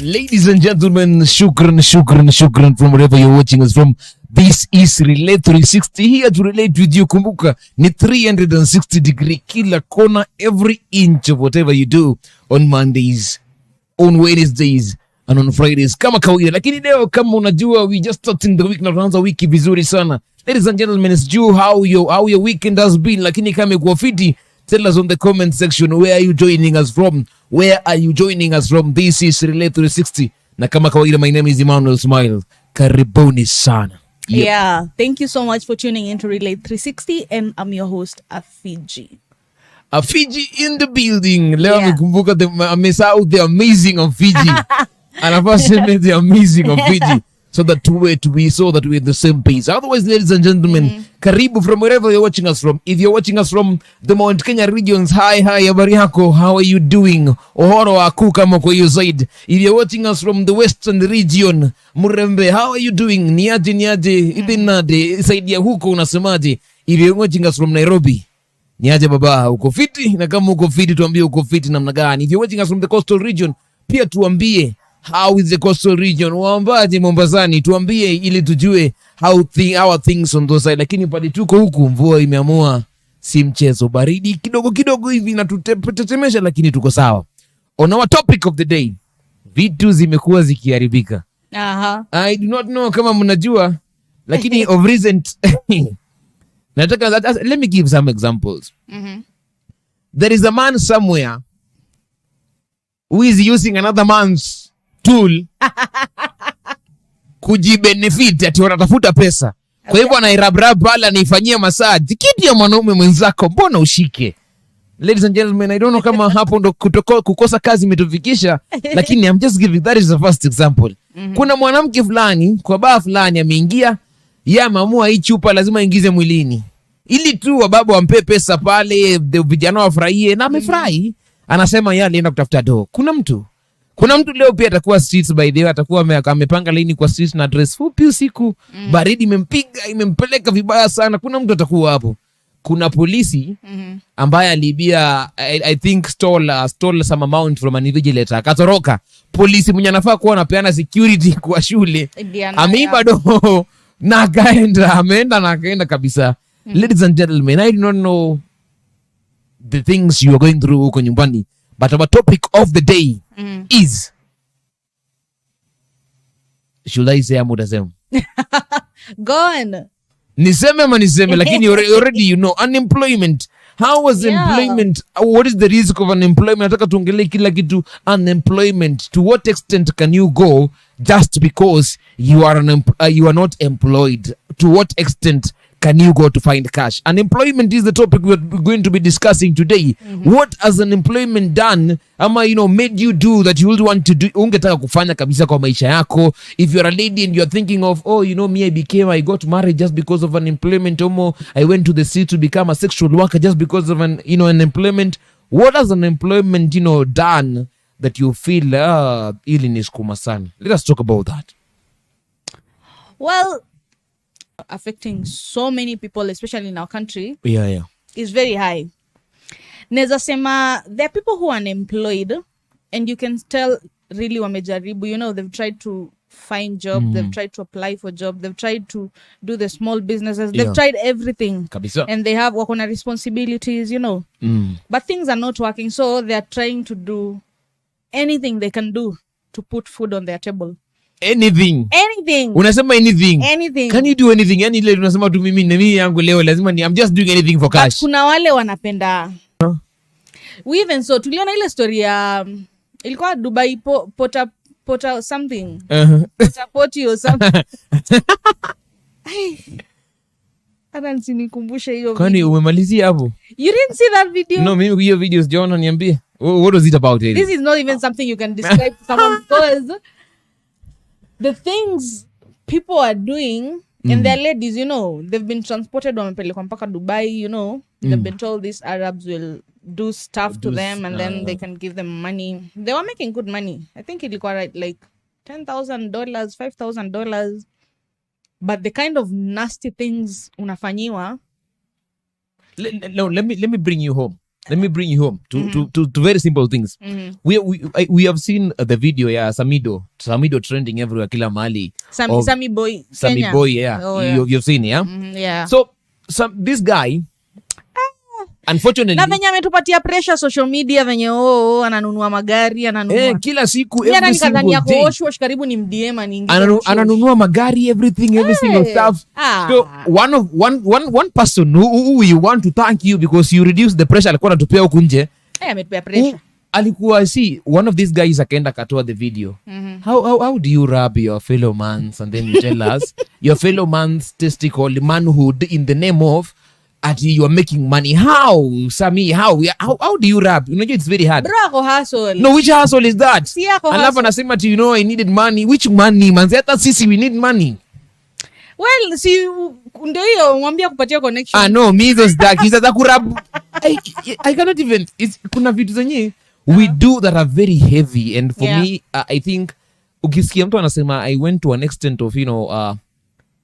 Ladies and gentlemen, shukran from wherever you're watching us from. This is Relate 360, here to relate with you. Kumbuka, ni 360 degree kila kona, every inch of whatever you do on Mondays, on Wednesdays, and on Fridays. Kama kawaida, lakini leo kama unajua, we just starting the week na tunaanza wiki vizuri sana. Ladies and gentlemen, it's due how your weekend has been, lakini kama ikuwa fiti, tell us on the comment section, where are you joining us from? Where are you joining us from? This is Relate 360. Na kama kawaida, my name is Emmanuel Smile. Karibuni sana. Yep. Yeah, thank you so much for tuning in to Relate 360, and I'm your host, Afiji. Afiji in the building. Leo nikumbuka amesahau the amazing Afiji. Anafaseme the amazing Afiji. So that we're in the same page. Otherwise, ladies and gentlemen, karibu from wherever you're watching us from. If you're watching us from the Mount Kenya regions, hi, habari yako, how are you doing? Ohoro waku kama kwa hiyo side. If you're watching us from the western region, Murembe, how are you doing? Niaje, idinade, side ya huko unasemaje? If you're watching us from Nairobi, niaje baba, uko fiti? Na kama uko fiti, tuambie uko fiti namna gani. If you're watching us from the coastal region, pia tuambie, how is the coastal region? Waambaje Mombasani? Tuambie ili tujue how things on those side. Lakini pale tuko huku, mvua imeamua si mchezo, baridi kidogo hivi na tutetemesha, lakini tuko sawa. On our topic of the day, vitu zimekuwa zikiharibika. I do not know kama mnajua, lakini of recent nataka let me give some examples. There is a man somewhere who is using another man's tool kujibenefit, ati wanatafuta pesa. Kwa hivyo anairabrab pala, anaifanyia massage. Kitu ya mwanaume mwenzako, mbona ushike? Ladies and gentlemen, I don't know kama hapo ndo kukosa kazi imetufikisha, lakini I'm just giving, that is the first example. Kuna mwanamke fulani kwa baa fulani ameingia, yeye ameamua hii chupa lazima ingize mwilini, ili tu wababa wampe pesa pale, vijana wafurahie, na amefurahi. Anasema yeye alienda kutafuta do. Kuna mtu leo pia atakuwa streets, by the way, atakuwa amepanga laini kwa streets na dress fupi usiku. Baridi imempiga, imempeleka vibaya sana. Kuna mtu atakuwa hapo. Kuna polisi ambaye alibia, I think stole some amount from an invigilator. Akatoroka. Polisi mwenye anafaa kuwa anapeana security kwa shule, ameiba do na akaenda kabisa. Ladies and gentlemen, I do not know the things you are going through huko nyumbani, but our topic of the day is, should I say amudasem? Gone. Niseme ama niseme, lakini already you know, unemployment. How was employment? What is the risk of unemployment? Nataka tuongelee kila kitu unemployment. To what extent can you go just because you are not employed? To what extent can you go to find cash? Unemployment is the topic we're going to be discussing today. What has unemployment done, ama made you do that you would want to do, ungetaka kufanya kabisa kwa maisha yako? If you're a lady and you're thinking of, I got married just because of unemployment, I went to the city to become a sexual worker just because of unemployment. What has unemployment done that you feel ili niskuma sana? Let us talk about that. Well, affecting so many people, especially in our country, is very high. Neza sema, there are people who are unemployed, and you can tell really wamejaribu, they've tried to find job, they've tried to apply for job, they've tried to do the small businesses, they've tried everything. Kabisa. And they have wakona responsibilities, but things are not working, so they are trying to do anything they can do to put food on their table. Anything. Unasema anything. Can you do anything? Yani ile unasema tu mimi yangu leo lazima I'm just doing anything for cash. But kuna wale wanapenda. We even so tuliona ile story ya ilikuwa Dubai Pota something. Poti or something. Hata nikumbushe hiyo. Kwani umemalizia hapo? You didn't see that video? No, mimi hiyo videos John niambie. What was it about? This is not even something you can describe to someone, because the things people are doing, and their ladies, they've been transported wamepelekwa mpaka Dubai, they've been told these Arabs will do stuff to them, and then they can give them money. They were making good money. I think ilikuwa right, like $10,000, $5,000. But the kind of nasty things unafanyiwa. No, let me bring you home. let me bring you home to very simple things. We have seen the video, yeah, Samido trending everywhere, kila mahali. Sammy Boy, yeah. Oh, yeah. You've seen, yeah? Yeah. So this guy, unfortunately, na venye ametupatia pressure social media venye ananunua magari, ananunua kila siku, every single day. Wash karibu ni mdm ananunua magari, everything, every single stuff. So one person who you want to thank you because you reduce the pressure alikuwa anatupea huku nje. Ametupea pressure. Alikuwa one of these guys akaenda katoa the video. How do you rub your fellow mans and then you tell us your fellow man's testicle manhood in the name of you are making money? How, Sammy? How do you rap? You know, it's very hard. Bro, hustle. No, which hustle is that? Alafu nasema you know, I needed money. Which money, man? Hata sisi we need money. Well, si ndio hiyo mwambia kupatia connection. No, me those dark. He's a kurab. I cannot even. Kuna vitu zenye we do that are very heavy, and for me, I think ukisikia mtu anasema I went to an extent of, you know,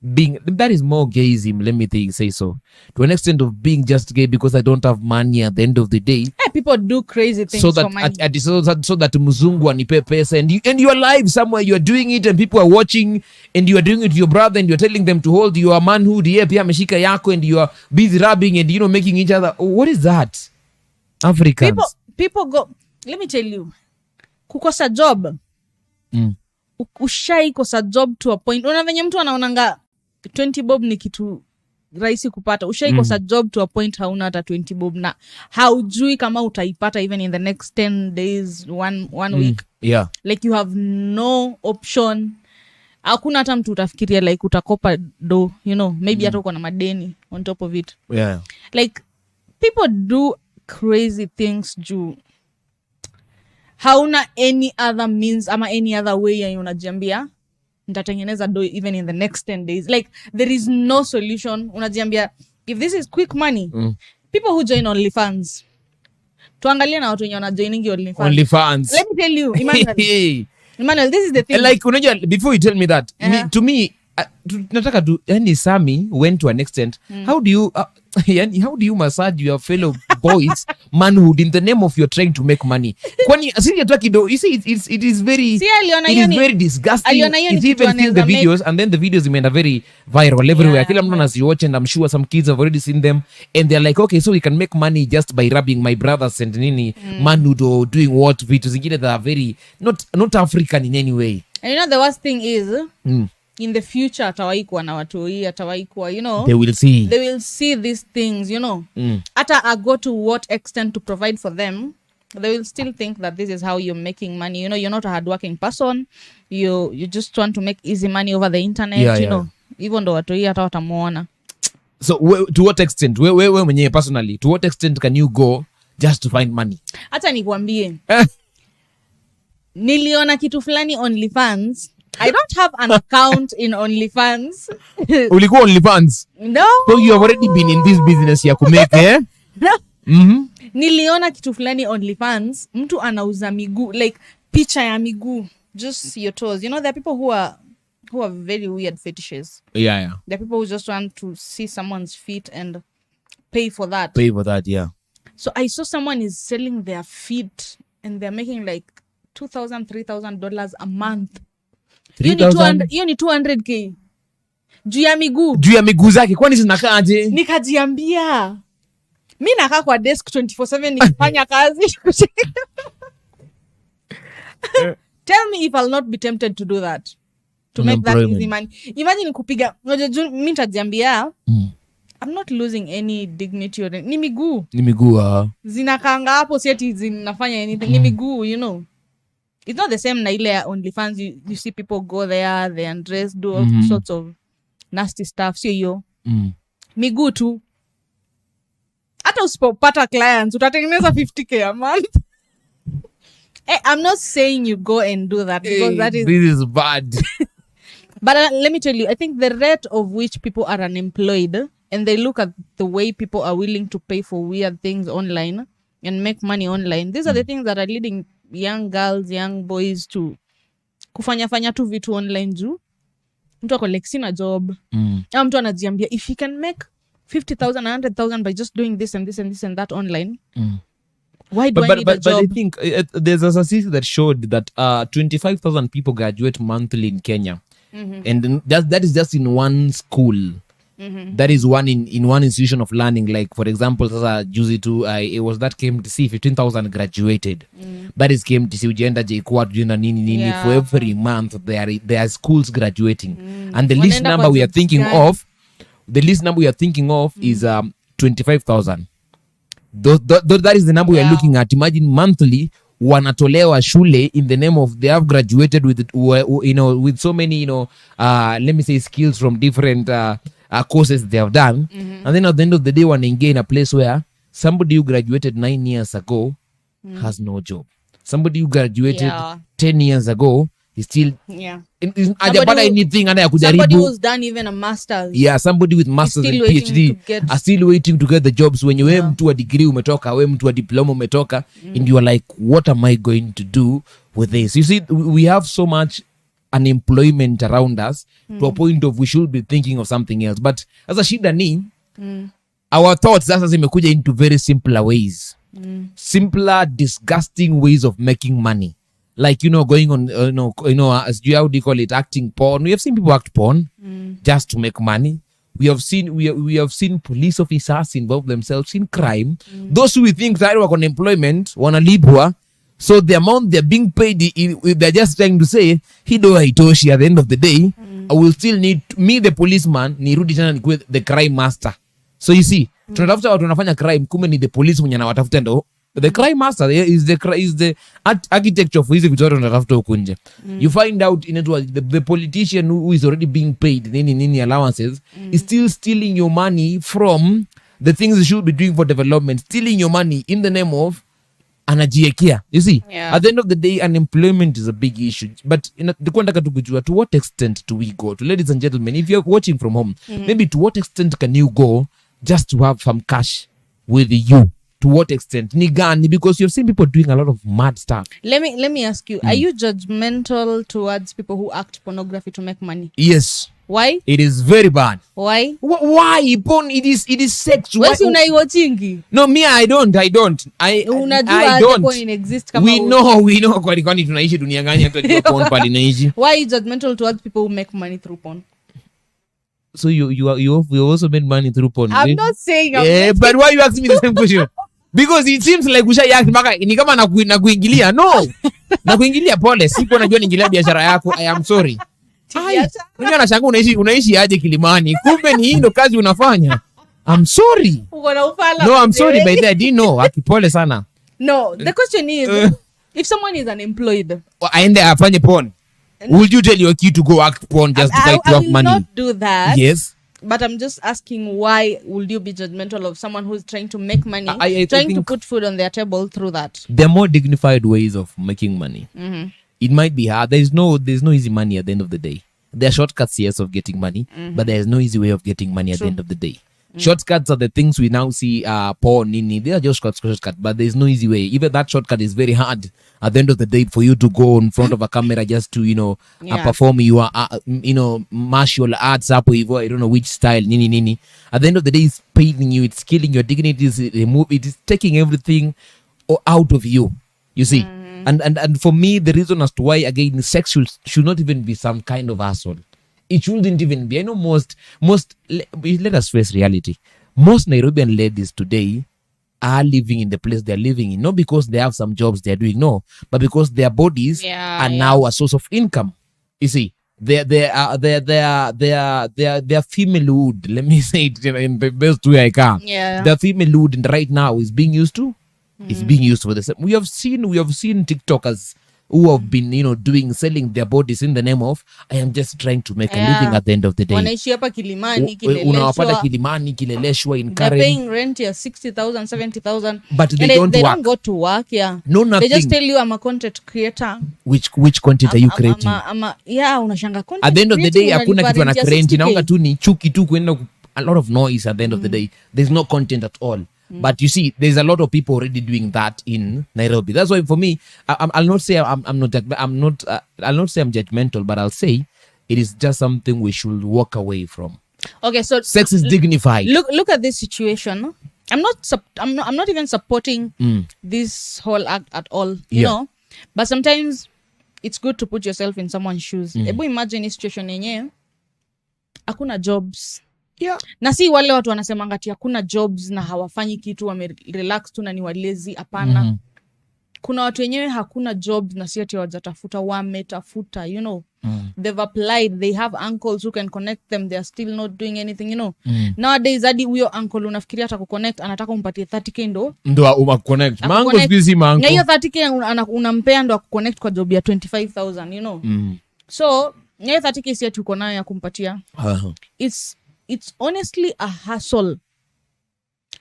being, that is more gayism, let me say so, to an extent of being just gay because I don't have money at the end of the day. People do crazy things so that for money. So that mzungu anipe pesa, and you are live somewhere, you are doing it and people are watching, and you are doing it to your brother and you are telling them to hold your manhood, yeah, pia ameshika yako, and you are busy rubbing and, you know, making each other. What is that? Africans. People go, let me tell you, kukosa job. Ushai kosa job to a point. Una venye mtu anaonanga 20 bob ni kitu rahisi kupata. Ushai kosa job to a point hauna hata 20 bob na haujui kama utaipata even in the next 10 days, one week. Yeah. Like you have no option. Hakuna hata mtu utafikiria like utakopa do, you know, maybe hata uko na madeni on top of it. Yeah. Like people do crazy things juu hauna any other means ama any other way ya unajiambia nitatengeneza do even in the next 10 days. Like there is no solution. Unajiambia if this is quick money, people who join OnlyFans, tuangalie na watu wenye wana joining OnlyFans. Let me tell you, Emmanuel, this is the thing. Like unajua, before you tell me that, to me, nataka tu, yani Sammy went to an extent. How do you massage your fellow boys manhood in the name of you're trying to make money? Kwani sisi atu kido, you see it is very very disgusting. It's even seeing the videos, and then the videos imeenda very viral everywhere. Kila mtu anaziwatch, and I'm sure some kids have already seen them, and they're like, okay, so we can make money just by rubbing my brothers and nini manhood or doing what vitu zingine that are very not African in any way. And you know the worst thing is in the future atawaikuwa na watu hii, atawaikuwa, you know, they will see these things, you know. Ata I go to what extent to provide for them, they will still think that this is how you're making money. You know, you're not a hardworking person. You just want to make easy money over the internet, you know. Even though watu hii hata watamuona. So to what extent, wewe mwenyewe personally, to what extent can you go just to find money? Hata nikwambie. Niliona kitu fulani OnlyFans. I don't have an account in OnlyFans. Ulikuwa OnlyFans? No. So you have already been in this business ya kumeke, eh? No. Niliona kitu fulani OnlyFans, mtu anauza miguu, like picha ya miguu, just your toes. You know, there are people who are very weird fetishes. Yeah. There are people who just want to see someone's feet and pay for that, yeah. So I saw someone is selling their feet and they're making like $2,000, $3,000 a month. Hiyo ni 200k juu ya miguu zake. Kwani zinakaaje? Nikajiambia mi nakaa kwa desk 24/7 nikifanya kazi. Tell me if I'll not be tempted to do that, to make that easy money. Imagine kupiga mi nitajiambia I'm not losing any dignity or ni miguu zinakaanga hapo, si ati zinafanya anything. Ni miguu, you know. It's not the same na ile OnlyFans. You see people go there, they undress, do all sorts of nasty stuff. Sio hiyo. Miguu tu. Hata usipopata clients, utatengeneza 50k a month. Hey, I'm not saying you go and do that because this is bad. But let me tell you, I think the rate of which people are unemployed and they look at the way people are willing to pay for weird things online and make money online. These are the things that are leading young girls, young boys to kufanya tu vitu online juu mtu ako like sina job. Ama mtu anajiambia if he can make 50,000, 100,000 by just doing this and this and this and that online, Why do I need a job? But I think there's a statistic that showed that 25,000 people graduate monthly in Kenya. And that is just in one school. That is one in one institution of learning. Like, for example, it was that KMTC, 15,000 graduated. That is KMTC, ujienda JKUAT, ujienda nini. For every month, there are schools graduating. And the least number we are thinking of, is 25,000. That is the number we are looking at. Imagine monthly, wanatolewa shule in the name of they have graduated with with so many let me say skills from different courses they have done, and then at the end of the day wanaingia in a place where somebody who graduated 9 years ago has no job. Somebody who graduated 10 years ago is still hajapata anything hata ya kujaribu. Somebody who's done even a master's. Somebody with masters and PhD are still waiting to get the jobs. When you mtu wa degree umetoka, we mtu wa diploma umetoka, and you are like, what am I going to do with this? You see, we have so much unemployment around us to a point of we should be thinking of something else. But as a shida ni, our thoughts sasa zimekuja into very simpler ways. Simpler, disgusting ways of making money. Like, going on, as how do you call it, acting porn. We have seen people act porn just to make money. We have seen police officers involve themselves in crime. Those who we think that work on employment, wanalipwa. So the amount they're being paid, they're just trying to say, hido haitoshi at the end of the day. I will still need me, the policeman, nirudi tena nikuwe the crime master. So you see, tunatafuta watu wanafanya crime, kumbe ni the police mwenye anawatafuta ndo. The crime master is the architecture of hizi vitu watu wanatafuta huku nje. You find out the politician who is already being paid nini allowances is still stealing your money from the things you should be doing for development, stealing your money in the name of anajiekea. You see, at the end of the day, unemployment is a big issue. But to what extent do we go to, ladies and gentlemen, if you're watching from home, maybe to what extent can you go just to have some cash with you? To what extent? Nigani, because you've seen people doing a lot of mad stuff. Let me ask you, are you judgmental towards people who act pornography to make money? Yes. Why? It is very bad. Why? Why? Porn, it is sex. Why unaiwatchingi? No, me, I don't. I don't. Porn inexist kama we know kwani tunaishi dunia gani hata porn pale inaishi. Why are you judgmental towards people who make money through porn? So you also made money through porn. I'm not saying but why you asking me the same question? Because it seems like usha mpaka ni kama na kuingilia. No. Na kuingilia pole. Sipo najua niingilia biashara yako. I am sorry. Mimi nashangaa unaishi aje Kilimani. Kumbe ni hii ndo kazi unafanya. I'm sorry. No, I'm sorry by that. I didn't know. Akipole sana. No, the question is if someone is unemployed, aende afanye porn. Would you tell your kid to go act porn just to get money? I will not do that. Yes. But I'm just asking, why would you be judgmental of someone who's trying to make money, trying to put food on their table through that? There are more dignified ways of making money. It might be hard. There's no easy money at the end of the day. There are shortcuts, yes, of getting money, but there's no easy way of getting money at the end of the day. Shortcuts are the things we now see porn, nini. They are just shortcuts, but there's no easy way. Even that shortcut is very hard at the end of the day for you to go in front of a camera just to, perform your, martial arts up, I don't know which style, nini. At the end of the day, it's paining you, it's killing your dignity, it is taking everything out of you, you see. And for me, the reason as to why, again, sex should not even be some kind of asshole. It shouldn't even be. I know most, let us face reality. Most Nairobian ladies today are living in the place they're living in, not because they have some jobs they're doing, no, but because their bodies are now a source of income. You see, their femalehood, let me say it in the best way I can. Their femalehood right now is being used to. It's being used for this. We have seen TikTokers who have been, selling their bodies in the name of, I am just trying to make a living at the end of the day. Wanaishi hapa Kilimani, unawapata Kilimani, Kileleshwa, in Karen. They're paying rent ya 60,000, 70,000. But they don't work. They don't go to work, No, nothing. They just tell you, I'm a content creator. Which content are you creating? Unashanga content. At the end of the day, hakuna kitu ana create. Inaonga tu ni chuki tu kwenda a lot of noise at the end of the day. There's no content at all. But you see, there's a lot of people already doing that in Nairobi. That's why for me, I'll not say I'm judgmental, but I'll say it is just something we should walk away from. Okay, so sex is dignified. Look at this situation. I'm not even supporting this whole act at all, you know. But sometimes it's good to put yourself in someone's shoes. Ebu imagine situation yenyewe hakuna jobs. Yeah. Na si wale watu wanasema ngati hakuna jobs na hawafanyi kitu, wame relax tu na ni walezi. Hapana. Kuna watu wenyewe hakuna jobs na si ati wajatafuta, wametafuta, you know. They've applied, they have uncles who can connect them, they are still not doing anything, you know. Nowadays hadi huyo uncle unafikiria hata kuconnect anataka umpatie 30k ndo umaconnect. Mango busy mango. Na hiyo 30k unampea ndo akuconnect kwa job ya 25,000, you know. So hiyo 30k si ati uko nayo ya kumpatia. It's honestly a hassle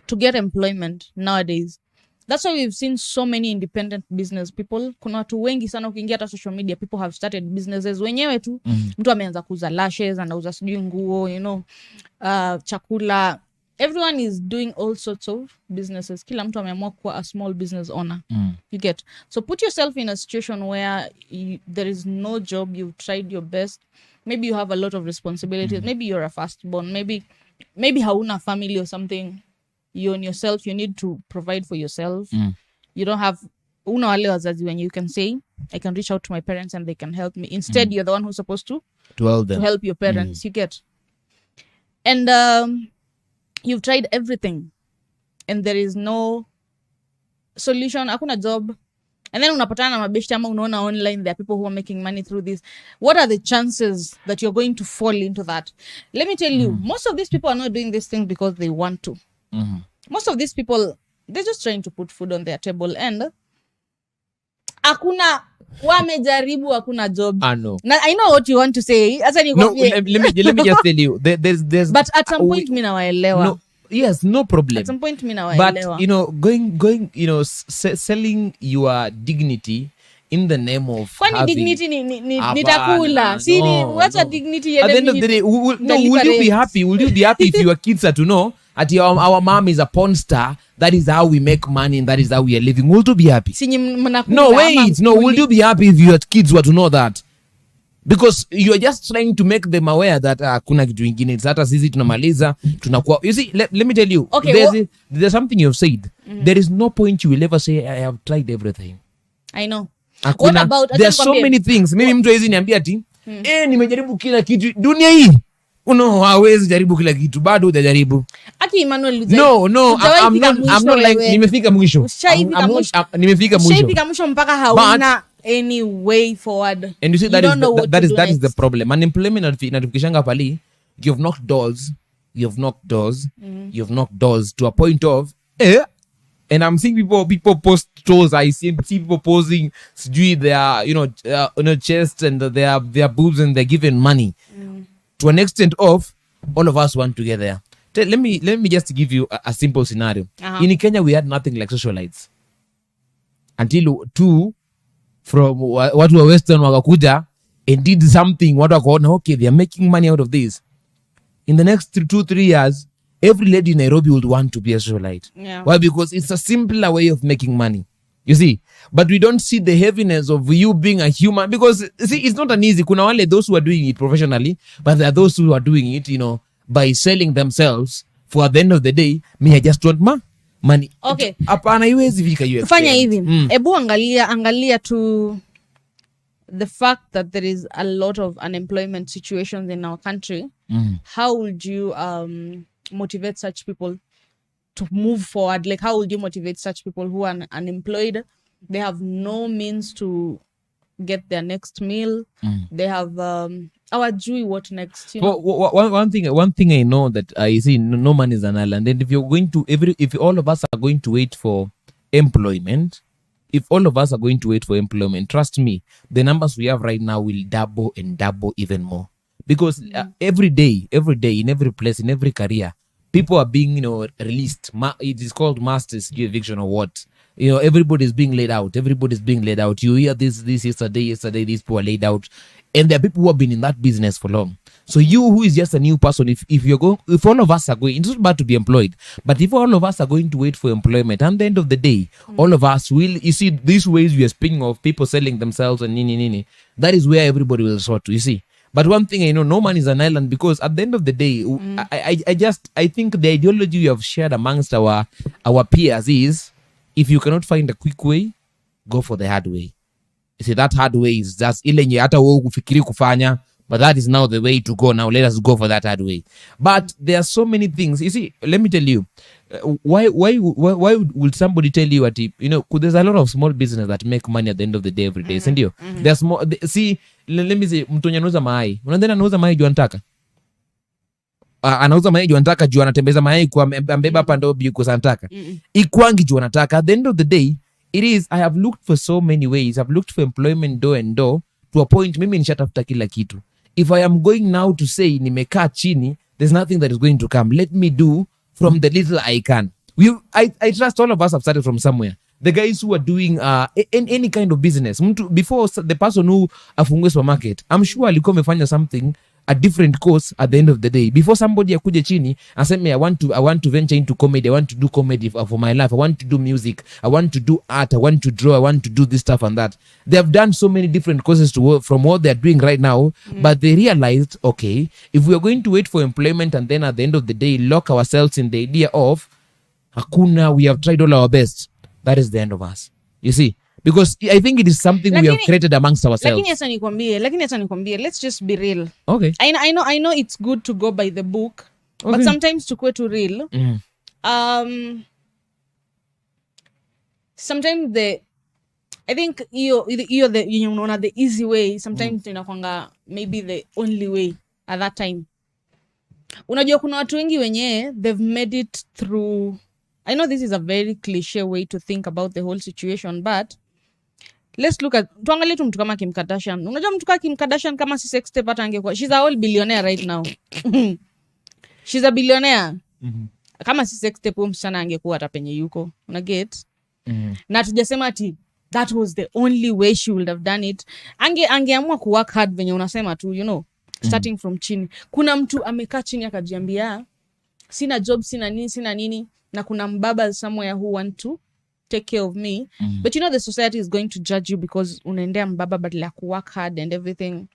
to get employment nowadays. That's why we've seen so many independent business people. Kuna watu wengi sana ukiingia hata social media, people have started businesses wenyewe tu. Mtu ameanza kuuza lashes, anauza sijui nguo, you know, chakula. Everyone is doing all sorts of businesses. Kila mtu ameamua kuwa a small business owner. You get. So put yourself in a situation where there is no job, you've tried your best. Maybe you have a lot of responsibilities. Maybe you're a firstborn. Maybe hauna family or something. You on yourself, you need to provide for yourself. You don't have una wale wazazi when you can say, I can reach out to my parents and they can help me. Instead, you're the one who's supposed to help them. To help your parents. You get. And you've tried everything and there is no solution. Hakuna job. And then unapatana na mabeshte ama unaona online, there are people who are making money through this. What are the chances that you're going to fall into that? Let me tell you, most of these people are not doing this thing because they want to. Most of these people, they're just trying to put food on their table, and hakuna wamejaribu, hakuna job. I know. Now, I know what you want to say. No, let me just tell you. There's but at some point mi nawaelewa. No, yes, no problem. At some point mi nawaelewa. But you know, going, you know, selling your dignity in the name of kwani dignity nitakula. Si what's a dignity? At the end of the day, will you be happy? Will you be happy if your kids are to know at our mom is a porn star, that is how we make money and that is how we are living? Will you be happy? No, wait. No, will you be happy if your kids were to know that? Because you are just trying to make them aware that kuna kitu ingine hata sisi tunamaliza tunakuwa. You see, let me tell you, okay, there's something you've said. There is no point you will ever say I have tried everything. I know. What about, there are so many things. Mimi mtu hawezi niambia ati nimejaribu kila kitu dunia hii. Hawezi jaribu kila kitu, bado hujajaribu. Aki Emmanuel, no, I'm not like nimefika mwisho. Nimefika mwisho. Nimefika mwisho mpaka hauna any way forward. And you see, that is the problem. Unemployment inatufikishanga pali, you've knocked doors to a point of and I'm seeing people post stores. I see people posing their chest and their boobs, and they're given money to an extent of all of us want to get there. Let me just give you a simple scenario. In Kenya, we had nothing like socialites until two from watu wa Western wakakuja and did something. Watu wakaona okay, they are making money out of this. In the next 2-3 years, every lady in Nairobi would want to be a socialite. Yeah. Why? Because it's a simpler way of making money. You see, but we don't see the heaviness of you being a human, because see, it's not an easy. Kuna wale those who are doing it professionally, but there are those who are doing it, by selling themselves. For at the end of the day, me, I just want money. Okay. Hapana, iwezi fika hiyo. Fanya hivi. Ebu angalia to the fact that there is a lot of unemployment situations in our country. How would you motivate such people to move forward? Like, how would you motivate such people who are unemployed? They have no means to get their next meal. They have our joy. What next? One thing I know that I see, no man is an island. And if all of us are going to wait for employment, trust me, the numbers we have right now will double and double even more. Because every day, in every place, in every career, people are being, released. It is called master's eviction or what? Everybody is being laid out. You hear this yesterday, these people are laid out. And there are people who have been in that business for long. So you, who is just a new person, if all of us are going, it's not bad to be employed, but if all of us are going to wait for employment, at the end of the day, all of us will, you see, these ways we are speaking of people selling themselves and that is where everybody will sort to, you see. But one thing I know, no man is an island, because at the end of the day, I think the ideology we have shared amongst our peers is, if you cannot find a quick way, go for the hard way. You see, that hard way is just ile nye hata wewe kufikiri kufanya, but that is now the way to go. Now let us go for that hard way. But there are so many things. You see, let me tell you, why would somebody tell you what, there's a lot of small business that make money at the end of the day every day. Sindio? There's more. See, let me say, mtu anauza mayai. Unadhani anauza mayai juu anataka? Anauza mayai juu anataka, juu anatembeza mayai kwa ambeba hapa ndo yuko sanataka. Ikwangi juu anataka. At the end of the day, it is, I have looked for so many ways. I've looked for employment door and door to a point, mimi nishatafuta kila kitu. If I am going now to say nimekaa chini, there's nothing that is going to come. Let me do from the little I can. I trust all of us have started from somewhere. The guys who are doing any kind of business. Before the person who afungue supermarket, I'm sure alikuwa amefanya something, a different course at the end of the day. Before somebody akuje chini aseme, I want to venture into comedy, I want to do comedy for my life, I want to do music, I want to do art, I want to draw, I want to do this stuff and that. They have done so many different courses from what they're doing right now, but they realized, okay, if we are going to wait for employment and then at the end of the day lock ourselves in the idea of hakuna, we have tried all our best, that is the end of us. You see? Because I think it is something we have created amongst ourselves. Lakini acha nikwambie, let's just be real. Okay. I know it's good to go by the book, okay, but sometimes tukue too real. Sometimes I think the easy way sometimes inakwanga maybe the only way at that time. Unajua kuna watu wengi wenye they've made it through. I know this is a very cliche way to think about the whole situation, but let's look at, tuangalie tu mtu kama Kim Kardashian. Unajua mtu kama Kim Kardashian kama si sex tape hata angekuwa, she's a whole billionaire right now. She's a billionaire. Kama si sex tape msichana angekuwa hata penye yuko. Una get? Na tujasema ati that was the only way she would have done it. Angeamua ku work hard venye unasema tu, starting from chini. Kuna mtu amekaa chini akajiambia, sina job, sina nini, na kuna mbaba somewhere who want to take care of me. But the society is going to judge you because unaendea mbaba but like work hard and everything.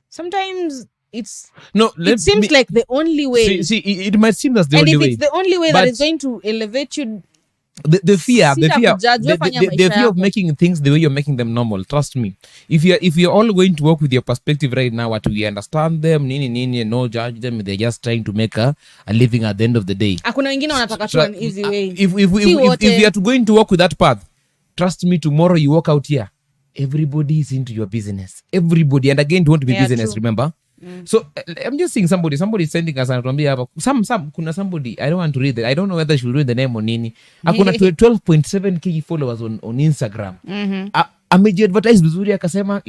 Sometimes it seems like the only way. See, it might seem that's the only way. And if it's the only way that is going to elevate you, the fear of making things the way you're making them normal. Trust me. If you're all going to work with your perspective right now, what we understand them, no judge them, they're just trying to make a living at the end of the day. Hakuna wengine wanataka tu an easy way. If you are going to work with that path, trust me, tomorrow you walk out here, everybody is into your business. Everybody, and again, you want to be business, true. Remember? So I'm just seeing somebody is sending us kuna somebody, I don't want to read it, I don't know whether she will read the name or nini. Akuna 12.7k followers on Instagram. Amejiadvertise vizuri akasema,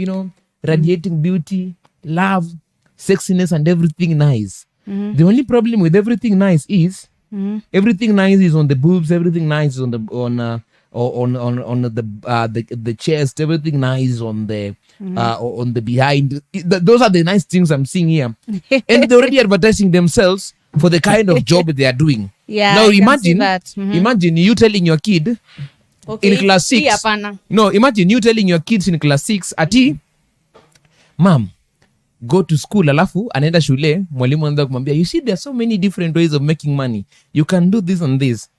radiating beauty, love, sexiness and everything nice. The only problem with everything nice is everything nice is on the boobs, everything nice is on the the chest, everything nice on the behind. Those are the nice things I'm seeing here. And they're already advertising themselves for the kind of job they are doing. Yeah. Now imagine you telling your kid in class 6. No, imagine you telling your kids in class 6 ati, mom, go to school, alafu anaenda shule, mwalimu anaanza kumwambia, you see there are so many different ways of making money. You can do this and this.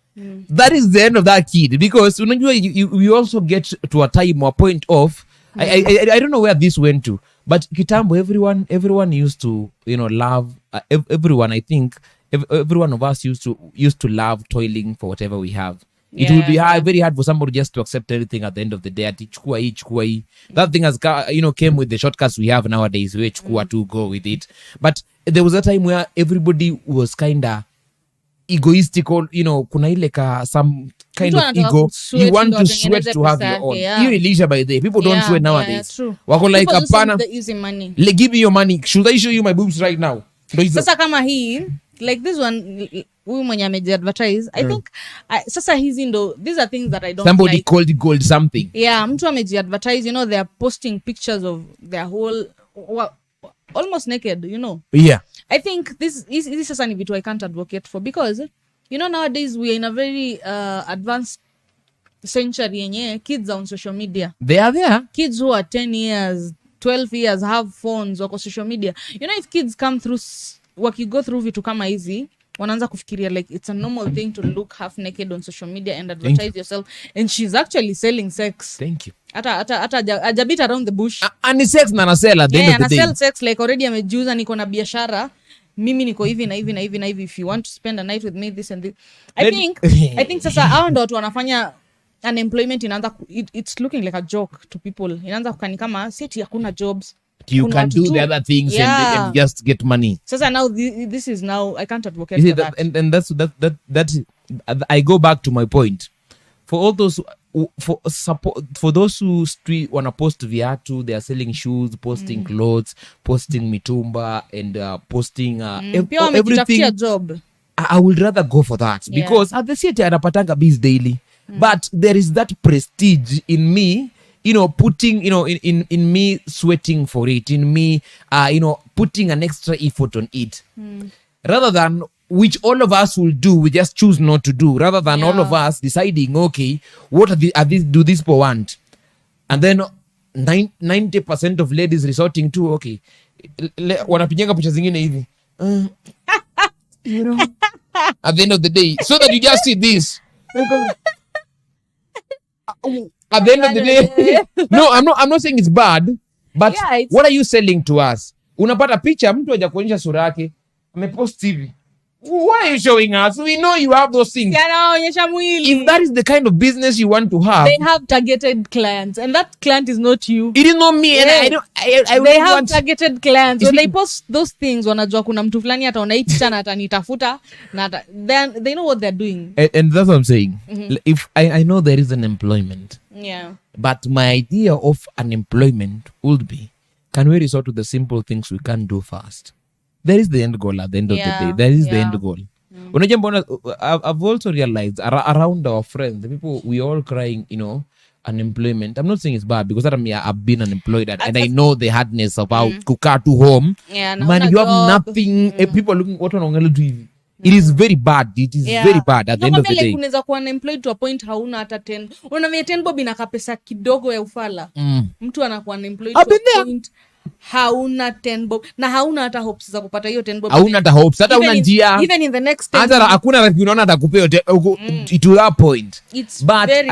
That is the end of that kid, because you also get to a time or a point of I don't know where this went to, but kitambo everyone used to love everyone. I think every one of us used to love toiling for whatever we have. It would be very hard for somebody just to accept everything at the end of the day. Ati chukua hii. That thing has came with the shortcuts we have nowadays. We chukua to go with it. But there was a time where everybody was kinda egoistical, kuna ile some kind of ego. You want to sweat to have your own. You leisure by the day. People don't sweat nowadays. True. Wako like hapana. Give me your money. Should I show you my boobs right now? Sasa kama hii, like this one, huyu mwenye amejiadvertise, I think sasa hizi ndo, these are things that I don't somebody like. Somebody called gold something. Yeah, mtu amejiadvertise, they are posting pictures of their whole almost naked, Yeah. I think this is sasa ni vitu I can't advocate for, because nowadays we are in a very advanced century yenye kids are on social media. They are there. Kids who are 10 years, 12 years have phones, wako social media. You know, if kids come through, go through vitu kama hizi, wanaanza kufikiria like it's a normal thing to look half naked on social media and advertise yourself, and she's actually selling sex. Thank you. Hata ajabit around the bush. And sex na anasell at the end of the day. Anasell sex like already amejuza niko na biashara. Mimi niko hivi na hivi na hivi na hivi, if you want to spend a night with me this and this. I think sasa hao ndo watu wanafanya unemployment inaanza it's looking like a joke to people. Inaanza kukani kama seti hakuna jobs. You can do the other things and just get money. Sasa now this is now I can't advocate for that. And that's I go back to my point. For all those for those who street wanna post viatu, they are selling shoes, posting clothes, posting mitumba, and posting everything. Job. I would rather go for that because at the city anapatanga biz daily, but there is that prestige in me, you know, putting, you know, in me sweating for it, in me, you know, putting an extra effort on it, rather than which all of us will do, we just choose not to do, rather than all of us deciding, okay, what are these do this for want, and then 90% of ladies resorting to, okay, wanapinyanga picha zingine hivi, you know, at the end of the day, so that you just see this. At the end of the day, no, I'm not saying it's bad, but what are you selling to us? Unapata picha mtu haja kuonyesha sura yake, amepost hivi. Why are you showing us? We know you have those things. If that is the kind of business you want to have, they have targeted clients, and that client is not you. It is not me, and I don't. They have targeted clients. When they post those things, wanajua kuna mtu fulani ataona hii picha na atanitafuta, na then they know what they're doing. And that's what I'm saying. If I know there is an employment, but my idea of unemployment would be, can we resort to the simple things we can do first? There is the end goal at the end of the day. There is the end goal. Unajua mbona, I've also realized around our friends, the people, we all crying, you know, unemployment. I'm not saying it's bad because I've been unemployed and I know the hardness of how kukaa to home. Man, you have nothing. People looking what wanaongela tu hivi. It is very bad. It is very bad at the end of the day. Unaweza kuwa unemployed to a point hauna hata 10. Unaona 10 bob inaka pesa kidogo ya ufala. Mtu anakuwa unemployed to a point hauna 10 bob na hauna hata hopes za kupata hiyo 10 bob. Hauna hata hopes, hata una njia. Even in the next 10. Hata hakuna rafiki unaona atakupea to that point. It's but very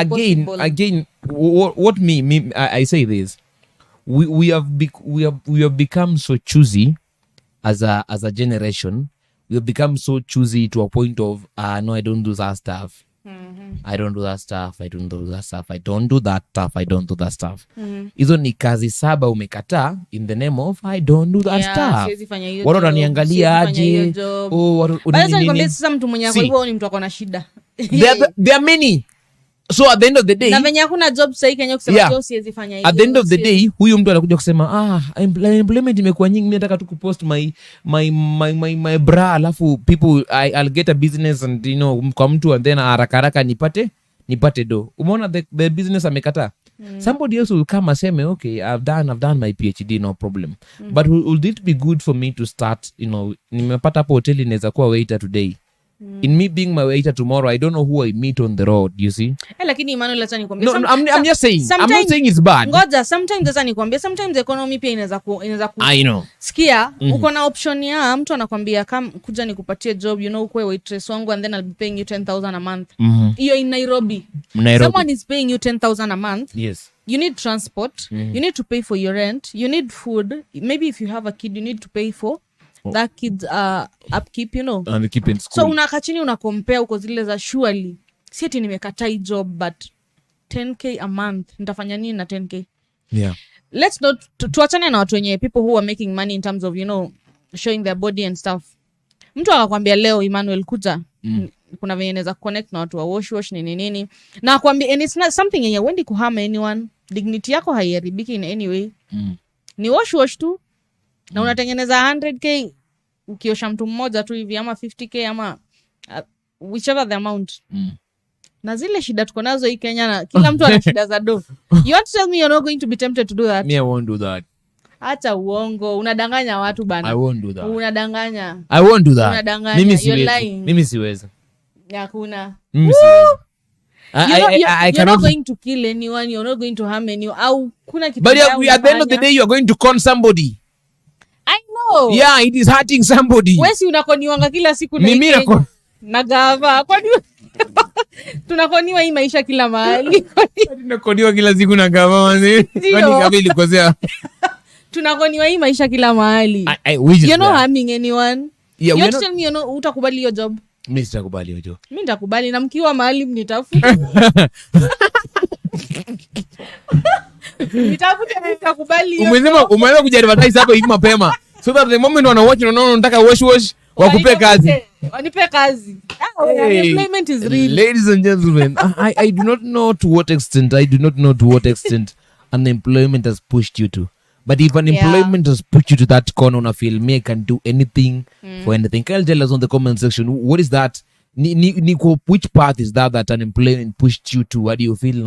again what I say this, we have become so choosy as a generation. We have become so choosy to a point of no, I don't do that stuff. I don't do that stuff. I don't do that stuff. I don't do that stuff. I don't do that stuff. Hizo ni kazi saba umekataa in the name of I don't do that stuff. Watu wananiangalia aje? Sasa mtu mwenye kwa hivyo ni mtu akona shida. There are many. So at the end of the day, na venye hakuna job sahi Kenya kusema jo siwezi fanya hiyo. At the end of the day, huyu mtu anakuja kusema employment imekuwa nyingi, mimi nataka tu kupost my bra, alafu people I'll get a business and you know kwa mtu and then haraka nipate do. Umeona the business amekataa. Somebody else will come aseme okay, I've done my PhD, no problem. But would it be good for me to start, you know, nimepata hapo hoteli naweza kuwa waiter today. In me being my waiter tomorrow, I don't know who I meet on the road, you see. Lakini Emmanuel, acha nikwambie. No, I'm just saying. I'm not saying it's bad. Ngoja, sometimes acha nikwambie, sometimes economy pia inaweza I know. Sikia, uko na option ya mtu anakwambia kuja nikupatie job, you know, ukwe waitress wangu and then I'll be paying you 10,000 a month. Hiyo in Nairobi. Someone is paying you 10,000 a month. Yes. You need transport, you need to pay for your rent, you need food. Maybe if you have a kid, you need to pay for that kid's upkeep, you know. And keep in school. So unaka chini unakompare uko zile za surely. Si ati nimekataa hii job but 10k a month. Nitafanya nini na 10k? Yeah. Let's not tuachane na watu wenye people who are making money in terms of, you know, showing their body and stuff. Mtu akakwambia leo Emmanuel kuja. Kuna venye naweza connect na watu wa wash nini. Na akwambia and it's not something yenye wendi kuharm anyone. Dignity yako haiharibiki in any way. Ni wash tu. Na unatengeneza 100k ukiosha mtu mmoja tu hivi ama 50k ama whichever the amount. Na zile shida tuko nazo hii Kenya na kila mtu ana shida za do. You want to tell me you're not going to be tempted to do that? Me, I won't do that. Acha uongo, unadanganya watu bana. I won't do that. Unadanganya. I won't do that. Unadanganya. Mimi siwezi. Hakuna. Mimi siwezi. I you're not going to kill anyone, you're not going to harm anyone. But at the end of the day, you're going to con somebody. I know. Yeah, it is hurting somebody. Wesi unakoniwanga kila siku na gava. Kwani tunakoniwa hii maisha kila mahali. Tunakoniwa kila siku na gava manzi. Kwani kabili kosea. Tunakoniwa hii maisha kila mahali. You're not harming anyone. Yeah, you're telling me utakubali hiyo job. Mimi sitakubali hiyo job. Mimi nitakubali na mkiwa mahali mnitafuta. Nitakubali hiyo. Umeweza kujiadvertise hapo hivi mapema. So that the moment wana watch unataka wash wakupe kazi. Wanipe kazi. Employment is real. Ladies and gentlemen, I do not know to what extent unemployment has pushed you to. But if unemployment has put you to that corner, I feel me, I can do anything for anything. Can you tell us on the comment section, what is that? Which path is that unemployment pushed you to? What do you feel?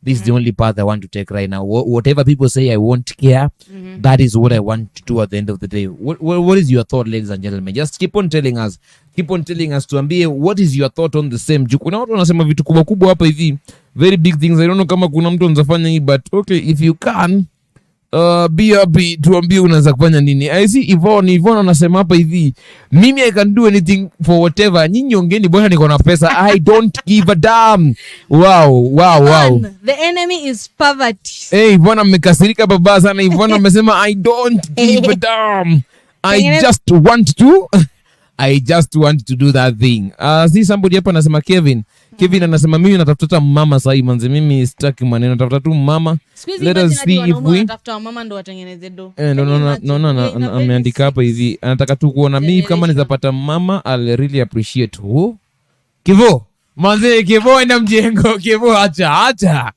This is the only path I want to take right now. Whatever people say, I won't care. That is what I want to do at the end of the day. What is your thought, ladies and gentlemen? Just keep on telling us. Tuambie, what is your thought on the same? Kuna watu wanasema vitu kubwa hapa hivi. Very big things. I don't know kama kuna mtu anazafanya hii, but okay, if you can, be happy, tuambie unaweza kufanya nini. I see Yvonne anasema hapa hivi, mimi I can do anything for whatever. Nyinyi ongeni bwana, niko na pesa. I don't give a damn. Wow. The enemy is poverty. Yvonne mmekasirika baba sana. Yvonne amesema I don't give a damn. I just want to do that thing. See somebody hapa anasema Kevin anasema mimi natafuta mama sahi manze, mimi sitaki maneno, natafuta tu mama. Let us see if we natafuta mama ndo watengeneze do. No, ameandika hapa hivi, anataka tu kuona mimi kama nizapata mama, I'll really appreciate. Kivo manze, Kivo enda mjengo, Kivo acha.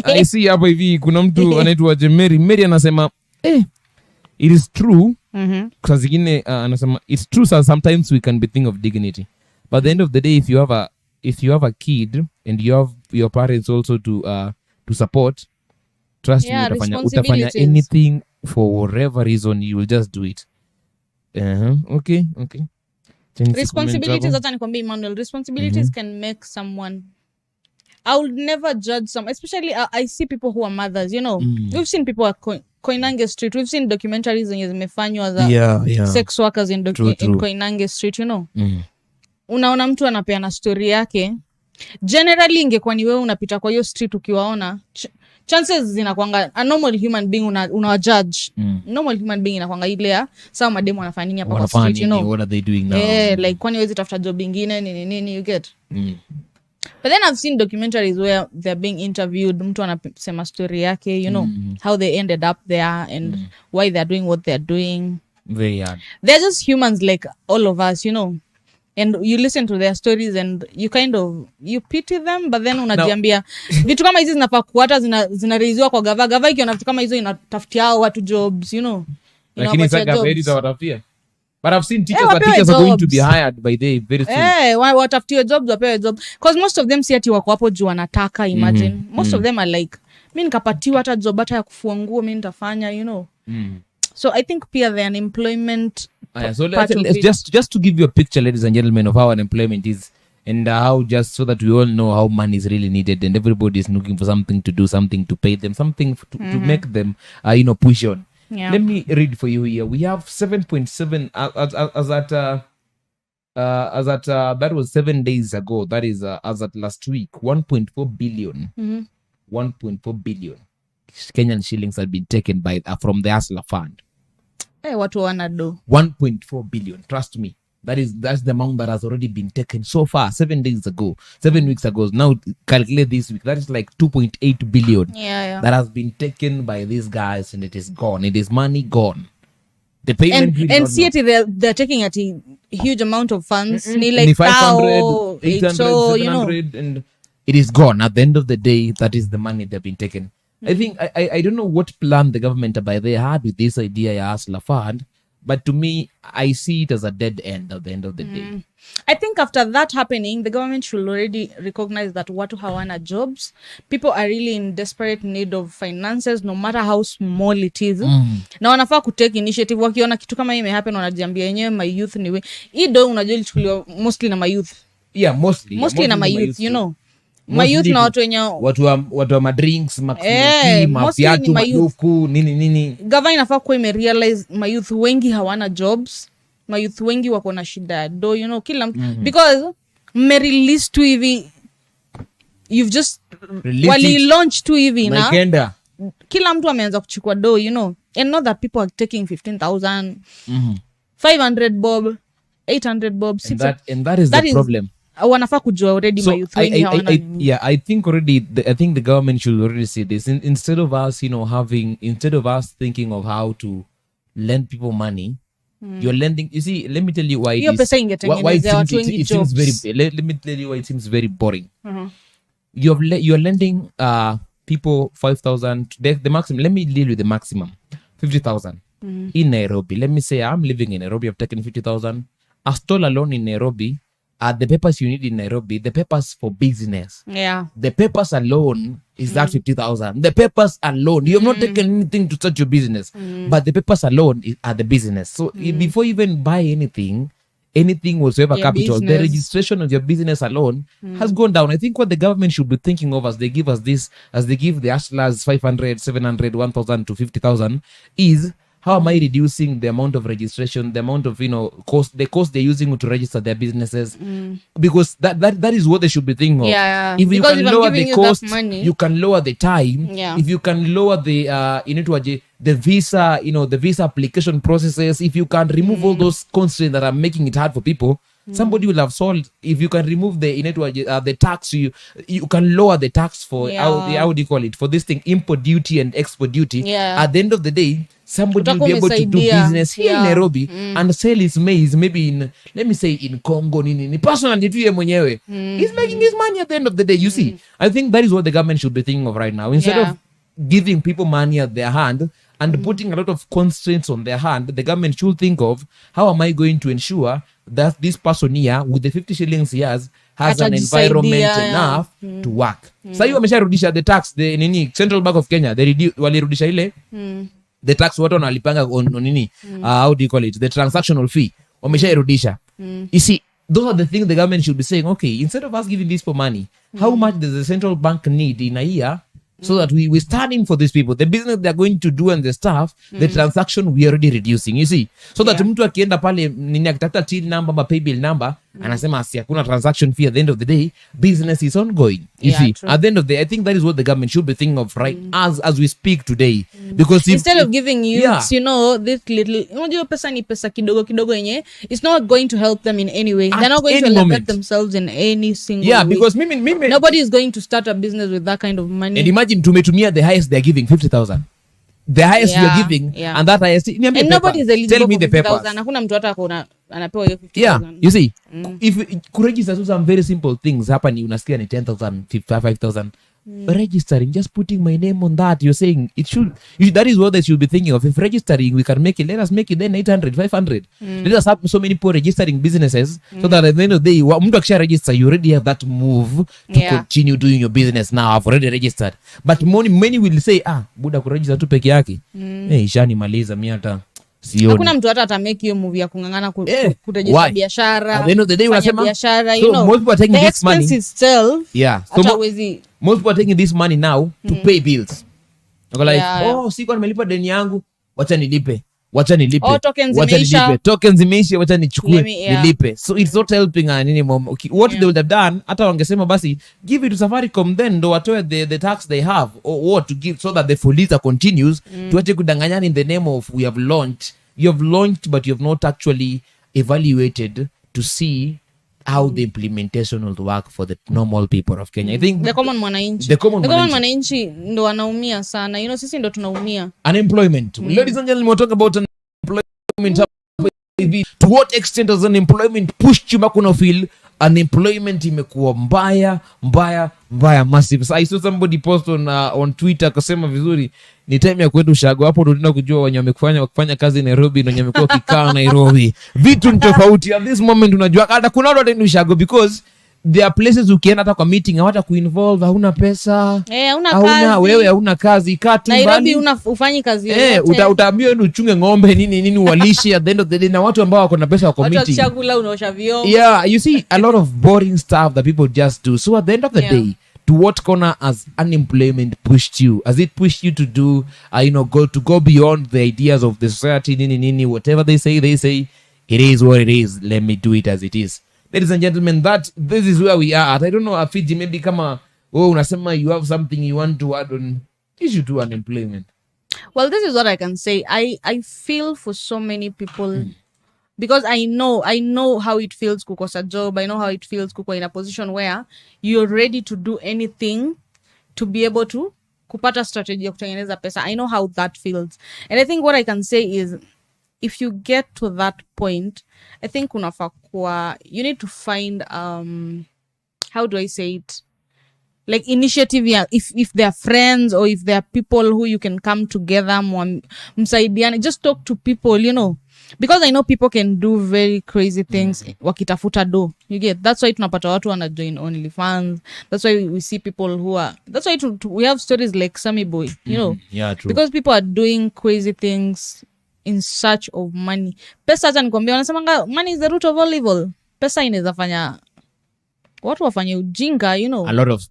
I see hapa hivi kuna mtu anaitwa Mary anasema it is true. Kwa zingine anasema it's true, so sometimes we can be think of dignity, but at the end of the day, if you have a kid and you have your parents also to support, trust me, utafanya anything for whatever reason, you will just do it. Okay. Responsibilities, hata nikwambia Emmanuel, responsibilities can make someone. I would never judge some, especially I see people who are mothers, you know. We've seen people at Koinange Street. We've seen documentaries zenye zimefanywa za sex workers in Koinange Street, you know. Unaona mtu anapeana story yake. Generally ingekuwa ni wewe unapita kwa hiyo street ukiwaona, chances zinakuanga a normal human being una judge. Normal human being inakuanga ile ya sawa mademo wanafanya nini hapa kwa street, you know. What are they doing now? Like kwani wezi tafuta job nyingine nini, you get. But then I've seen documentaries where they're being interviewed, mtu anasema story yake, you know, how they ended up there and why they're doing what they're doing. Very hard. They're just humans like all of us, you know. And you listen to their stories and you you pity them, but then unajiambia vitu kama hizi zinafaa kuata zinaraiziwa kwa gava ikiona vitu kama hizo inatafutia hao watu jobs, you know. Lakini sasa gava hizi watafia. But I've seen teachers are going to be hired by they very soon. Watafutiwe jobs, wapewe job. Because most of them si ati wako hapo juu wanataka, imagine. Most of them are like, mimi nikapatiwa hata job hata ya kufua nguo mimi nitafanya, you know. So I think pia the unemployment so let's just to give you a picture, ladies and gentlemen, of how unemployment is, and how, just so that we all know how money is really needed and everybody is looking for something to do, something to pay them, something to make them push on. Let me read for you here. We have 7.7 as at that was 7 days ago. That is as at last week, 1.4 billion. 1.4 billion Kenyan shillings had been taken by from the Hustler Fund. Watu wanado 1.4 billion. Trust me, that's the amount that has already been taken so far. 7 weeks ago. Now calculate this week. That is like 2.8 billion. That has been taken by these guys, and it is gone. It is money gone. The payment and see they're taking a huge amount of funds. Like 500, 800, 700, you know. And it is gone. At the end of the day, that is the money they've been taken. I think I don't know what plan the government by they had with this idea, Hustler Fund, but to me, I see it as a dead end at the end of the day. I think after that happening, the government should already recognize that watu hawana jobs. People are really in desperate need of finances, no matter how small it is. Na wanafaa kutake initiative. Wakiona kitu kama ime happen, wanajiambia yenyewe my youth niwe. Hii do unajua ilichukuliwa mostly na my youth. Yeah, mostly na my youth, you know. mayouth na watu wenye watu wa madrinks, mafiatu, maduku, nini. Gava inafaa kuwa imerealize mayouth wengi hawana jobs. Mayouth wengi wako na shida do, you know, kila mtu. Because release tu hivi, you've just wali launch tu hivi na kila mtu ameanza kuchukua do, you know, and not that people are taking 15,000, 500 bob, 800 bob, and that is the problem. Wanafaa kujua already mayouth wengi hawana. I think already I think the government should already see this. Instead of us, you know, instead of us thinking of how to lend people money, you're lending. You see, let me tell you why it seems very. Let me tell you why it seems very boring. You're lending people 5,000. The maximum. Let me deal with the maximum, 50,000 in Nairobi. Let me say I'm living in Nairobi. I've taken 50,000. I stole a loan in Nairobi. The papers you need in Nairobi, the papers for business. Yeah. The papers alone is that 50,000. The papers alone, you have not taken anything to start your business, but the papers alone are the business. So before you even buy anything whatsoever capital, the registration of your business alone has gone down. I think what the government should be thinking of as they give us this, as they give the hustlers 500, 700, 1,000 to 50,000, is how am I reducing the amount of registration, the amount of, you know, the cost they're using to register their businesses? Because that is what they should be thinking of. Yeah. If you can lower the cost, you can lower the time. Yeah. If you can lower the the visa, you know, the visa application processes, if you can remove all those constraints that are making it hard for people, somebody will have solved. If you can remove the tax, you can lower the tax for how do you call it, for this thing, import duty and export duty. Yeah. At the end of the day, somebody will be able to do business here in Nairobi and sell his maize maybe in, let me say, in Congo, personally tu ye mwenyewe. He's making his money at the end of the day. You see, I think that is what the government should be thinking of right now. Instead of giving people money at their hand and putting a lot of constraints on their hand, the government should think of how am I going to ensure that this person here with the 50 shillings he has an environment enough to work. Sasa hiyo wamesharudisha the tax, the Central Bank of Kenya, walirudisha ile the tax watu wanalipanga on how do you call it, the transactional fee wameshairudisha. You see, those are the things the government should be saying, okay, instead of us giving this for money, how much does the central bank need in a year, so that we stand in for these people, the business they're going to do and the stuff, the transaction we are already reducing, you see, so that mtu akienda pale akitafuta till number ama pay bill number anasema si hakuna transaction fee, at the end of the day business is ongoing, you see. True. At the end of the day, I think that is what the government should be thinking of right as we speak today, because instead of giving youths, you know, this little, unajua pesa ni pesa kidogo kidogo yenye, it's not going to help them in any way. They're not going to elevate themselves in any single way. Because nobody is going to start a business with that kind of money. And imagine tumetumia the highest they're giving 50,000, the highest you're giving, and that highest, and nobody is eligible. Tell me the papers. Hakuna mtu hata anapewa hiyo 50,000. Yeah, you see, if kuregister to some very simple things hapa ni unasikia ni 10,000, 5,000. Registering, just putting my name on that, you're saying that is what they should be thinking of. If registering we can make it, let us make it then 800, 500. Let us have so many people registering businesses, so that at the end of the day mtu akisha register, you already have that move to continue doing your business. Now I've already registered, but many will say buda kuregister tu peke yake ishani maliza mimi hata sioni. Hakuna mtu hata atamake hiyo move ya kungangana kuregister biashara. At the end of the day unasema biashara, you know, most people are taking this money itself. Most people are taking this money now to pay bills. Like, siko nimelipa deni yangu, wacha nilipe. Tokens zimeisha, wacha nichukue nilipe. So it's not helping anymore. What they would have done, hata wangesema basi give it to Safaricom, then ndo watoe the tax they have, or what to give, so that the fuliza continues. Tuache kudanganyana in the name of we have launched. You have launched, but you have not actually evaluated to see how the implementation will work for the normal people of Kenya. I think the common mwananchi ndo wanaumia sana. You know, sisi ndo tunaumia. Unemployment. Ladies and gentlemen, we're talking about unemployment. To what extent does unemployment push you back on feel unemployment imekuwa mbaya massive. So I saw somebody post on Twitter akasema vizuri ni time ya kwenda ushago, hapo ndo tunataka kujua wenye wamekufanya kazi Nairobi na wenye wamekuwa kikaa Nairobi. Vitu ni tofauti at this moment. Unajua hata kuna watu wanaenda ushago because there are places ukienda hata kwa meeting hawata kuinvolve, hauna pesa, hauna kazi kati Nairobi ufanyi kazi yote. Utaambiwa ni uchunge ng'ombe nini walishi at the end of the day, na watu ambao wako na pesa wako meeting. Watu chakula unaosha vyombo. You see a lot of boring stuff that people just do. So at the end of the day, to what corner has unemployment pushed you? Has it pushed you to do, go beyond the ideas of the society, nini, whatever they say, it is what it is. Let me do it as it is. Ladies and gentlemen, this is where we are at. I don't know, Fiji, maybe unasema you have something you want to add on issue to unemployment. Well, this is what I can say. I feel for so many people because I know how it feels kukosa job. I know how it feels kuko in a position where you're ready to do anything to be able to kupata strategy ya kutengeneza pesa. I know how that feels. And I think what I can say is, if you get to that point, I think you need to find how do I say it? Like initiative, yeah. If there are friends or if there are people who you can come together, msaidiane, just talk to people, because I know people can do very crazy things wakitafuta do. You get, that's why tunapata watu wana join OnlyFans. That's why we see people that's why we have stories like Sammy Boy, Yeah, true. Because people are doing crazy things in search of money. Pesa hata nikwambia, wanasemanga money is the root of all evil. Pesa inaweza fanya watu wafanye ujinga, a lot of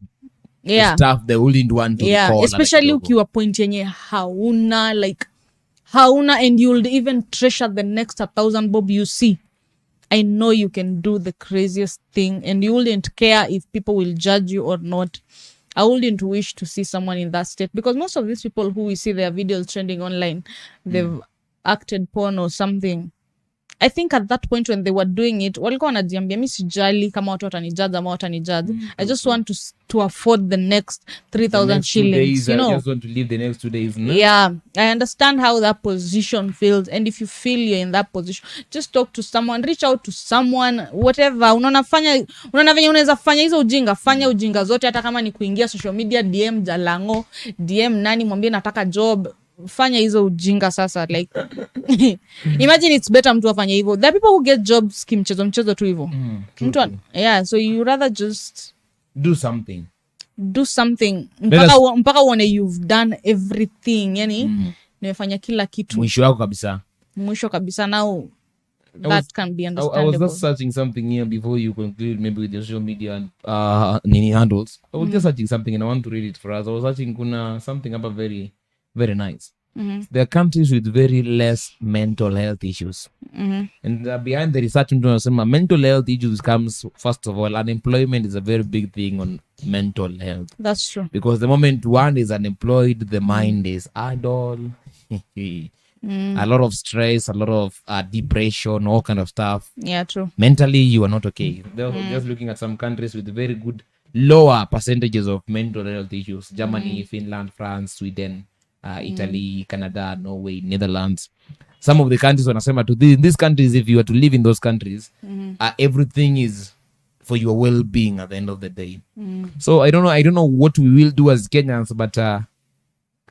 stuff they wouldn't want to call, especially ukiwa point yenye hauna and you'll even treasure the next 1,000 bob you see. I know you can do the craziest thing and you wouldn't care if people will judge you or not. I wouldn't wish to see someone in that state, because most of these people who we see their videos trending online, they've acted porn or something. I think at that point when they were doing it, walikuwa wanajiambia mimi sijali kama watu watanijudge ama watanijudge. I just want to afford the next 3,000 shillings, I just want to live the next 2 days. No? Yeah, I understand how that position feels, and if you feel you're in that position, just talk to someone, reach out to someone, whatever. Unaona venye unaweza fanya hizo ujinga, fanya ujinga zote, hata kama ni kuingia social media, DM Jalango, DM nani, mwambie nataka job. Fanya hizo ujinga sasa, like imagine it's better mtu afanye hivyo. There are people who get jobs mchezo tu hivyo. So you rather just do something mpaka uone you've done everything, yani nimefanya kila kitu mwisho kabisa. Now that can be understandable. I was just searching something here before you conclude, maybe with your social media and handles. I was just searching something and I want to read it for us. I was searching kuna something about very, very nice. There are countries with very less mental health issues. And behind the research, mental health issues comes, first of all, unemployment is a very big thing on mental health. That's true. Because the moment one is unemployed, the mind is idle. A lot of stress, a lot of depression, all kind of stuff. Yeah, true. Mentally, you are not okay. They're just looking at some countries with very good, lower percentages of mental health issues. Germany, Finland, France, Sweden, Italy, Canada, Norway, Netherlands. Some of the countries wanasema in these countries, if you are to live in those countries, everything is for your well-being at the end of the day. So I don't know what we will do as Kenyans, but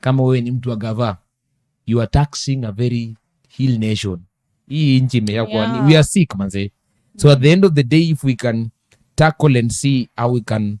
kama wewe ni mtu wa gava, you are taxing a very hill nation. Hii nchi imekuwa we are sick manze. So at the end of the day, if we can tackle and see how we can,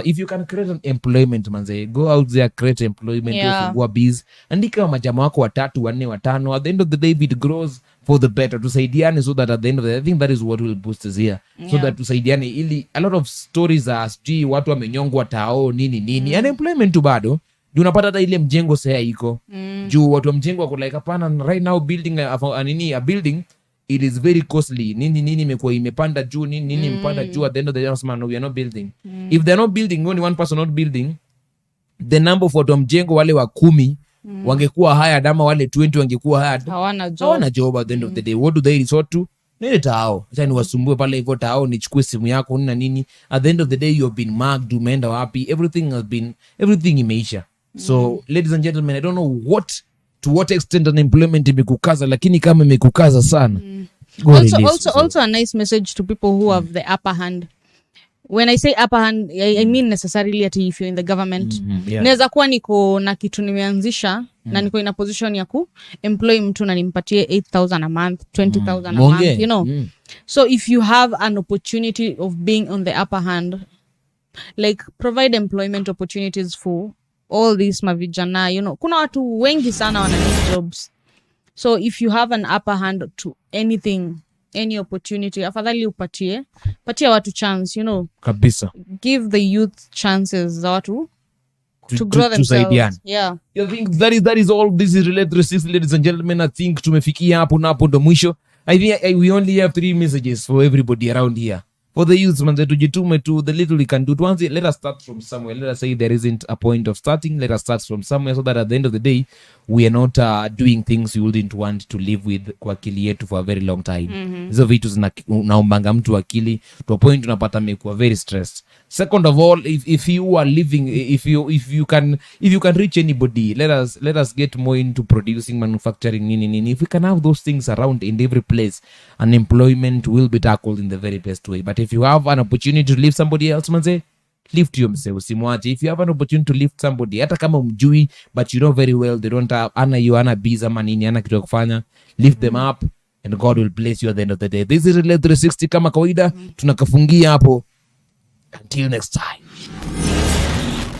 if you can create an employment manze, go out there, create employment, go biz, andika majama wako 3, 4, 5. At the end of the day, if it grows for the better, tusaidiane, so that at the end of the day, I think that is what will boost us here. So that tusaidiane, ili a lot of stories are sijui watu wamenyongwa tao nini unemployment tu bado juu unapata hata ile mjengo sasa iko juu watu wa mjengo wako like hapana, right now building a building, it is very costly, nini imekuwa imepanda juu, nini imepanda juu. At the end of the day, no, we are not building. If they're not building, only one person not building, the number of watu wa mjengo wale wa 10 wangekuwa hired, ama wale 20 wangekuwa hired, hawana job. At the end of the day, what do they resort to? Nile tao, acha niwasumbue pale hivyo tao, nichukue simu yako na nini. At the end of the day, you've been marked, umeenda wapi, everything imeisha. So ladies and gentlemen, I don't know to what extent unemployment imekukaza, lakini kama imekukaza sana. Also a nice message to people who have the upper hand. When I say upper hand, I mean necessarily that if you're in the government. Naweza kuwa niko na kitu nimeanzisha na niko in a position ya ku employ mtu na nimpatie 8,000 a month, 20,000 a month, you know. So if you have an opportunity of being on the upper hand, like provide employment opportunities for all these mavijana, you know. Kuna watu wengi sana wana need jobs. So if you have an upper hand to anything, any opportunity, afadhali patia watu chance, kabisa, give the youth chances za watu to grow themselves. Yeah. I think that is all. This is Relay 360, ladies and gentlemen. I think tumefikia hapo na hapo ndo mwisho. I think we only have 3 messages for everybody around here. For the youth, manze, tujitume to the little we can do. Let us start from somewhere. Let us say there isn't a point of starting. Let us start from somewhere so that at the end of the day, we are not doing things we wouldn't want to live with kwa akili yetu for a very long time. Hizo vitu unaombanga mtu akili to a point unapata mekuwa very stressed. Second of all, if you are living, if you can reach anybody, let us get more into producing, manufacturing, nini. If we can have those things around in every place, unemployment will be tackled in the very best way. But if you have an opportunity to lift somebody else, manze, lift yourself, usimwache. If you have an opportunity to lift somebody, hata kama umjui, but you know very well they don't have ana busy ama nini, ana kitu ya kufanya, lift them up and God will bless you at the end of the day. This is Relay 360 kama kawaida, tunakafungia hapo. Until next time.